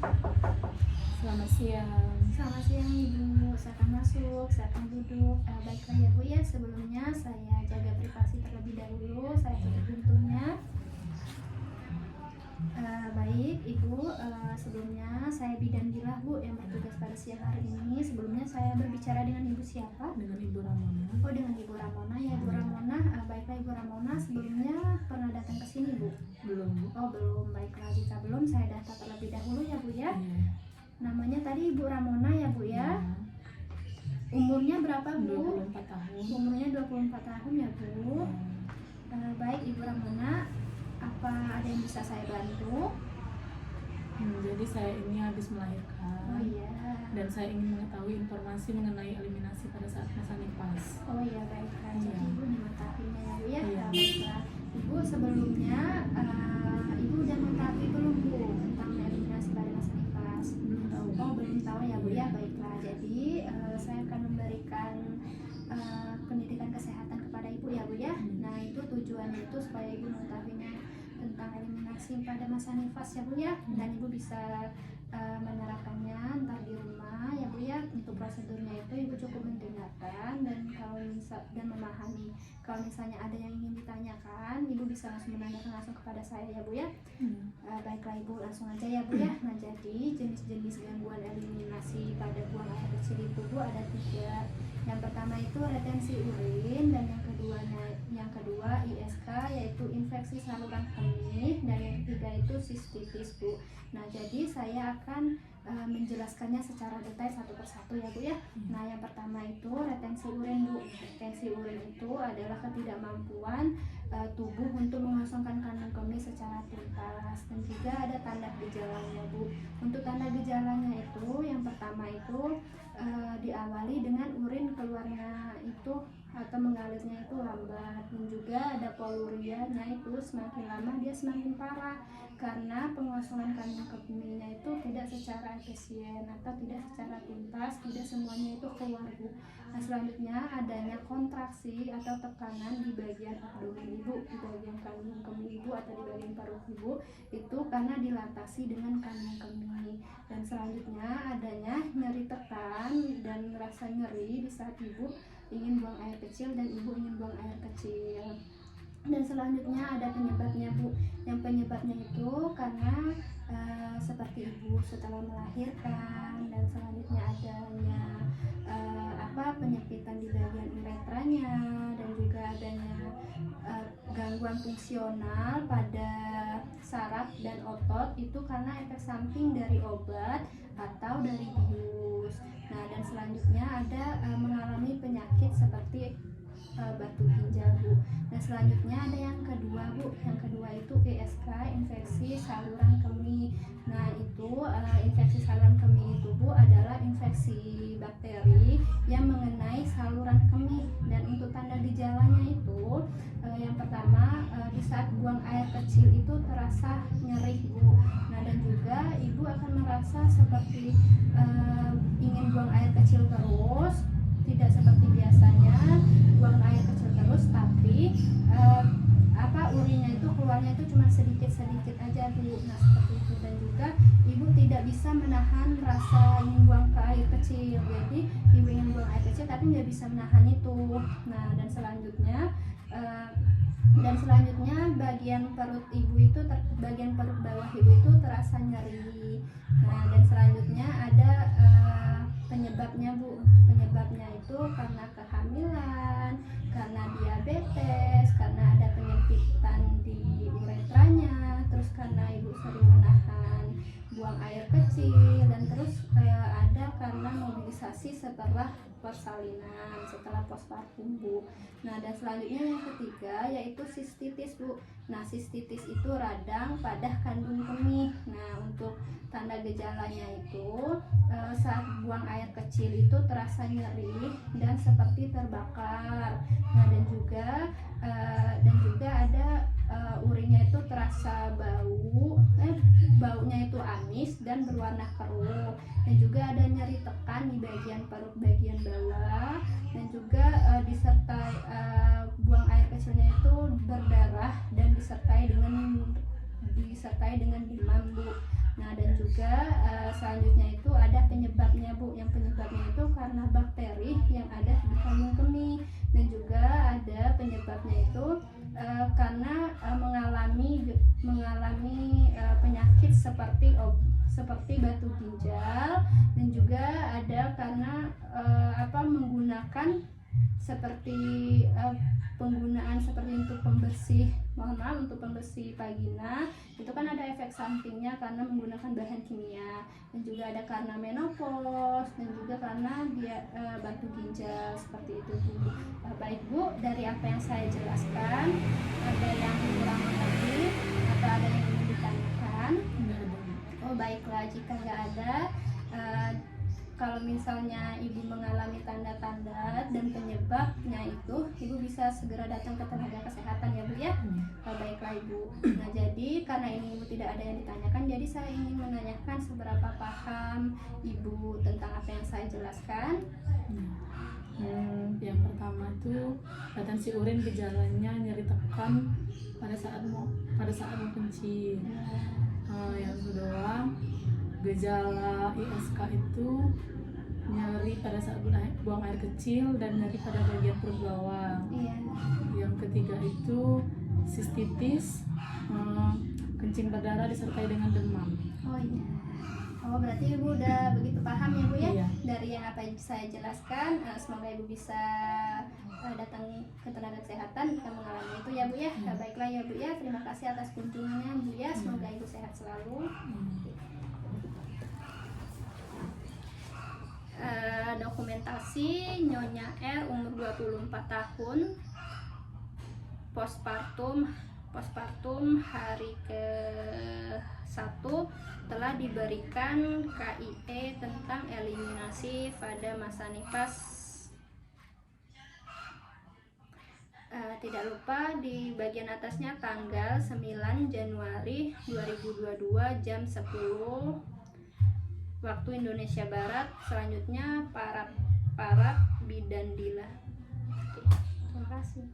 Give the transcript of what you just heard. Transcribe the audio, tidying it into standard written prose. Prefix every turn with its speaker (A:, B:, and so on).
A: Selamat siang.
B: Selamat siang Ibu, silakan masuk, silakan duduk. Baiklah ya Bu ya, sebelumnya saya jaga privasi terlebih dahulu, saya tutup pintunya. Baik Ibu, sebelumnya saya Bidan Dilah Bu yang bertugas pada siang hari ini. Sebelumnya saya berbicara dengan Ibu siapa?
A: Dengan Ibu Ramona.
B: Oh, dengan Ibu Ramona ya Bu Ramona. Baiklah Ibu Ramona, sebelumnya pernah datang ke sini Bu?
A: Belum, Bu.
B: Oh belum, baiklah jika belum saya data terlebih dahulu ya Bu ya.
A: Iya.
B: Namanya tadi Ibu Ramona ya Bu ya. Umurnya berapa Bu?
A: 24 tahun.
B: Umurnya 24 tahun ya Bu. Baik Ibu Ramona, apa ada yang bisa saya bantu?
A: Jadi saya ini habis melahirkan.
B: Oh iya.
A: Dan saya ingin mengetahui informasi mengenai eliminasi pada saat masa nifas.
B: Oh iya baiklah. Jadi
A: Iya.
B: Ibu mengetahuinya ya Bu ya.
A: Iya.
B: Baiklah. Ibu sebelumnya Ibu udah mengetahui belum Bu tentang eliminasi pada masa nifas?
A: Belum tahu.
B: Oh belum tahu ya Bu ya.
A: Iya.
B: Baiklah. Jadi saya akan memberikan pendidikan kesehatan kepada Ibu ya Bu ya. Nah itu tujuannya itu supaya Ibu mengetahuinya tentang eliminasi pada masa nifas ya Bu ya. Dan Ibu bisa menerapkannya ntar di rumah ya Bu ya. Untuk prosedurnya itu Ibu cukup mendengarkan dan memahami. Kalau misalnya ada yang ingin ditanyakan, Ibu bisa langsung menanyakan langsung kepada saya ya Bu ya. Baiklah Ibu, langsung aja ya Bu ya. Nah jadi jenis-jenis gangguan eliminasi pada buang air kecil itu Bu ada 3. Yang pertama itu retensi urin, dan yang kedua ISK yaitu infeksi saluran kemih, dan yang ketiga itu sistitis Bu. Nah jadi saya akan menjelaskannya secara detail satu persatu ya Bu ya. Nah yang pertama itu retensi urin Bu. Retensi urin itu adalah ketidakmampuan tubuh untuk mengosongkan kandung kemih secara tuntas, dan juga ada tanda gejalanya Bu. Untuk tanda gejalanya itu yang pertama itu diawali dengan urin keluarnya itu atau mengalirnya itu lambat, dan juga ada polurianya itu semakin lama dia semakin parah karena pengosongan kandung kemihnya itu tidak secara efisien atau tidak secara tuntas, tidak semuanya itu keluar Bu. Nah selanjutnya adanya kontraksi atau tekanan di bagian abdomen Ibu, di bagian kandung kemih Ibu atau di bagian perut Ibu itu karena dilatasi dengan kandung kemih. Dan selanjutnya adanya nyeri tekan dan rasa nyeri di saat Ibu ingin buang air kecil dan Ibu ingin buang air kecil. Dan selanjutnya ada penyebabnya Bu. Yang penyebabnya itu karena seperti Ibu setelah melahirkan, dan selanjutnya adanya penyempitan di bagian uretranya, dan juga adanya gangguan fungsional pada saraf dan otot itu karena efek samping dari obat atau dari bius. Nah dan selanjutnya ada mengalami penyakit seperti batu ginjal Bu. Dan selanjutnya ada yang kedua Bu. Yang kedua itu ISK, infeksi saluran kemih. Nah itu infeksi saluran kemih itu Bu adalah infeksi bakteri yang mengenai saluran kemih. Dan untuk tanda gejalanya itu yang pertama di saat buang air kecil itu terasa nyeri Bu. Nah dan juga Ibu akan merasa seperti ingin buang air kecil terus, tidak seperti biasanya buang air kecil terus, tapi urinnya itu keluarnya itu cuma sedikit-sedikit aja Bu. Nah seperti itu. Dan juga Ibu tidak bisa menahan rasa ingin buang ke air kecil. Jadi Ibu ingin buang air kecil tapi nggak bisa menahan itu. Nah dan selanjutnya bagian perut Ibu itu bagian perut bawah Ibu itu terasa nyeri. Nah dan selanjutnya ada penyebabnya Bu. Penyebabnya itu karena kehamilan, karena diabetes, karena ada penyempitan di uretranya, terus karena Ibu sering menahan buang air kecil, dan terus ada karena mobilisasi setelah persalinan, setelah postpartum Bu. Nah dan selanjutnya yang ketiga yaitu sistitis Bu. Nah sistitis itu radang pada kandung kemih. Nah untuk tanda gejalanya itu saat buang air kecil itu terasa nyeri dan seperti terbakar. Nah dan juga ada urinnya itu terasa baunya itu amis dan berwarna keruh, dan juga ada nyeri tekan di bagian perut bagian bawah, dan juga disertai buang air kecilnya itu berdarah dan disertai dengan demam Bu. Nah, dan juga selanjutnya itu ada penyebabnya Bu. Yang penyebabnya itu karena bakteri yang ada di kandung kemih, dan juga ada penyebabnya itu karena mengalami penyakit seperti batu ginjal, dan juga ada karena menggunakan seperti penggunaan seperti untuk pembersih vagina, itu kan ada efek sampingnya karena menggunakan bahan kimia, dan juga ada karena menopause, dan juga karena dia batu ginjal seperti itu Bu. Baik Bu, dari apa yang saya jelaskan, ada yang kurang lagi atau ada yang ingin ditanyakan?
A: Nggak ada.
B: Oh baiklah, jika nggak ada, kalau misalnya ibu mengalami tanda-tanda dan penyebabnya itu, ibu bisa segera datang ke tenaga kesehatan ya Bu ya. Baiklah Ibu. Nah, jadi karena ini Ibu tidak ada yang ditanyakan, jadi saya ingin menanyakan seberapa paham Ibu tentang apa yang saya jelaskan.
A: Yang pertama itu retensi urin, gejalanya nyeri tekan pada saat mau kencing. Yang kedua, gejala ISK itu nyeri pada saat buang air kecil dan nyeri pada bagian perut bawah.
B: Iya.
A: Yang ketiga itu sistitis, kencing berdarah disertai dengan demam.
B: Oh iya. Oh berarti Ibu udah begitu paham ya Bu ya.
A: Iya.
B: Dari yang apa yang saya jelaskan, semoga Ibu bisa datang ke tenaga kesehatan jika mengalami itu ya Bu ya. Baiklah ya Bu ya, terima kasih atas kunjungannya Bu ya. Semoga Ibu sehat selalu. Dokumentasi Nyonya R umur 24 tahun, postpartum hari ke-1 telah diberikan KIE tentang eliminasi pada masa nifas. Tidak lupa di bagian atasnya tanggal 9 Januari 2022 jam 10 waktu Indonesia Barat. Selanjutnya para bidan Dila. Oke, terima kasih.